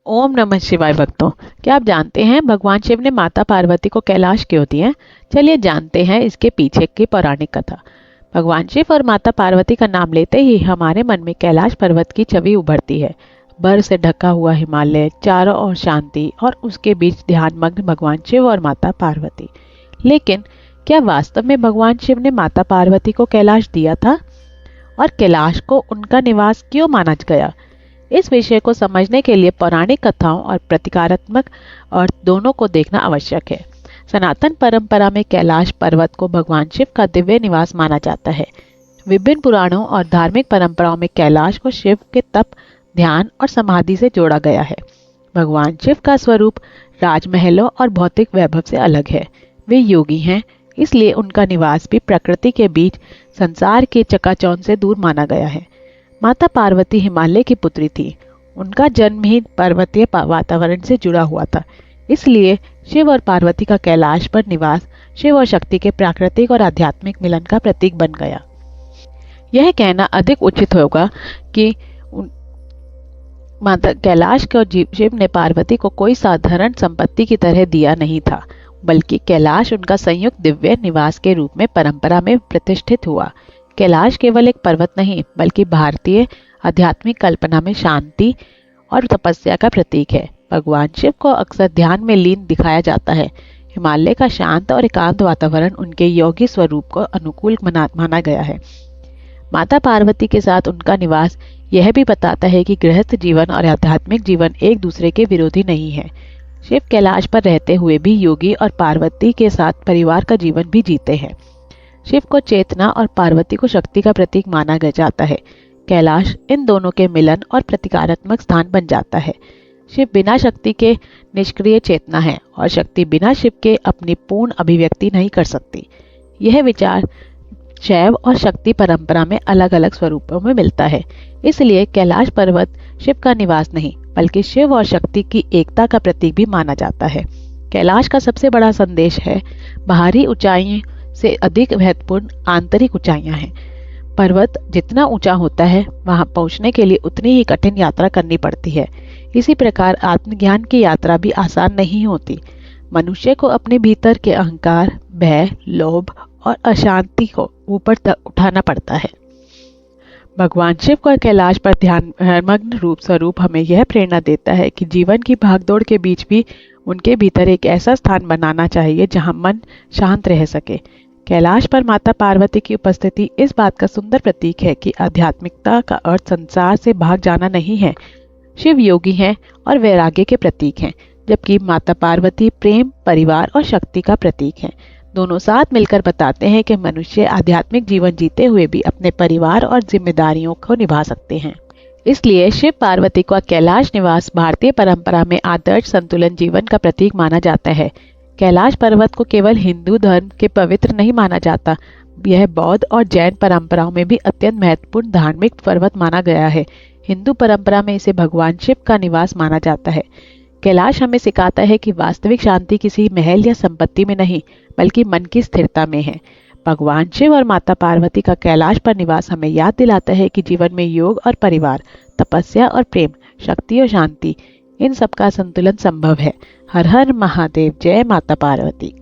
ओम नमः शिवाय भक्तों, क्या आप जानते हैं भगवान शिव ने माता पार्वती को कैलाश क्यों दिया? चलिए जानते हैं इसके पीछे की पौराणिक कथा। भगवान शिव और माता पार्वती का नाम लेते ही हमारे मन में कैलाश पर्वत की छवि उभरती है। बर्फ से ढका हुआ हिमालय, चारों ओर शांति और उसके बीच ध्यानमग्न भगवान शिव और माता पार्वती। लेकिन क्या वास्तव में भगवान शिव ने माता पार्वती को कैलाश दिया था? और कैलाश को उनका निवास क्यों माना गया? इस विषय को समझने के लिए पौराणिक कथाओं और प्रतीकात्मक अर्थ दोनों को देखना आवश्यक है। सनातन परंपरा में कैलाश पर्वत को भगवान शिव का दिव्य निवास माना जाता है। विभिन्न पुराणों और धार्मिक परंपराओं में कैलाश को शिव के तप, ध्यान और समाधि से जोड़ा गया है। भगवान शिव का स्वरूप राजमहलों और भौतिक वैभव से अलग है। वे योगी हैं, इसलिए उनका निवास भी प्रकृति के बीच संसार के चकाचौंध से दूर माना गया है। माता पार्वती हिमालय की पुत्री थी। उनका जन्म ही पर्वतीय वातावरण से जुड़ा हुआ था। इसलिए शिव और पार्वती का कैलाश पर निवास शिव और शक्ति के प्राकृतिक और आध्यात्मिक मिलन का प्रतीक बन गया। यह कहना अधिक उचित होगा कि माता कैलाश को शिव ने पार्वती को कोई साधारण संपत्ति की तरह दिया नहीं था, बल्कि कैलाश उनका संयुक्त दिव्य निवास के रूप में परंपरा में प्रतिष्ठित हुआ। कैलाश केवल एक पर्वत नहीं, बल्कि भारतीय आध्यात्मिक कल्पना में शांति और तपस्या का प्रतीक है। भगवान शिव को अक्सर ध्यान में लीन दिखाया जाता है। हिमालय का शांत और एकांत वातावरण उनके योगी स्वरूप को अनुकूल माना गया है। माता पार्वती के साथ उनका निवास यह भी बताता है कि गृहस्थ जीवन और आध्यात्मिक जीवन एक दूसरे के विरोधी नहीं है। शिव कैलाश पर रहते हुए भी योगी और पार्वती के साथ परिवार का जीवन भी जीते हैं। शिव को चेतना और पार्वती को शक्ति का प्रतीक माना जाता है। कैलाश इन दोनों के मिलन और प्रतीकात्मक स्थान बन जाता है। शिव बिना शक्ति के निष्क्रिय चेतना है और शक्ति बिना शिव के अपनी पूर्ण अभिव्यक्ति नहीं कर सकती। यह विचार शैव और शक्ति परंपरा में अलग अलग स्वरूपों में मिलता है। इसलिए कैलाश पर्वत शिव का निवास नहीं, बल्कि शिव और शक्ति की एकता का प्रतीक भी माना जाता है। कैलाश का सबसे बड़ा संदेश है, बाहरी ऊंचाई से अधिक महत्वपूर्ण आंतरिक ऊंचाइयां हैं। पर्वत जितना ऊंचा होता है, वहां पहुंचने के लिए उतनी ही कठिन यात्रा करनी पड़ती है। इसी प्रकार आत्मज्ञान की यात्रा भी आसान नहीं होती। मनुष्य को अपने भीतर के अहंकार, भय, लोभ और अशांति को ऊपर तक उठाना पड़ता है। भगवान शिव का कैलाश पर ध्यानमग्न रूप स्वरूप हमें यह प्रेरणा देता है कि जीवन की भागदौड़ के बीच भी उनके भीतर एक ऐसा स्थान बनाना चाहिए जहां मन शांत रह सके। कैलाश पर माता पार्वती की उपस्थिति इस बात का सुंदर प्रतीक है कि आध्यात्मिकता का अर्थ संसार से भाग जाना नहीं है। शिव योगी हैं और वैराग्य के प्रतीक हैं, जबकि माता पार्वती प्रेम, परिवार और शक्ति का प्रतीक हैं। दोनों साथ मिलकर बताते हैं कि मनुष्य आध्यात्मिक जीवन जीते हुए भी अपने परिवार और जिम्मेदारियों को निभा सकते हैं। इसलिए शिव पार्वती का कैलाश निवास भारतीय परंपरा में आदर्श संतुलन जीवन का प्रतीक माना जाता है। कैलाश पर्वत को केवल हिंदू धर्म के पवित्र नहीं माना जाता, यह बौद्ध और जैन परंपराओं में भी अत्यंत महत्वपूर्ण धार्मिक पर्वत माना गया है। हिंदू परंपरा में इसे भगवान शिव का निवास माना जाता है। कैलाश हमें सिखाता है कि वास्तविक शांति किसी महल या संपत्ति में नहीं, बल्कि मन की स्थिरता में है। भगवान शिव और माता पार्वती का कैलाश पर निवास हमें याद दिलाता है कि जीवन में योग और परिवार, तपस्या और प्रेम, शक्ति और शांति, इन सब का संतुलन संभव है। हर हर महादेव। जय माता पार्वती।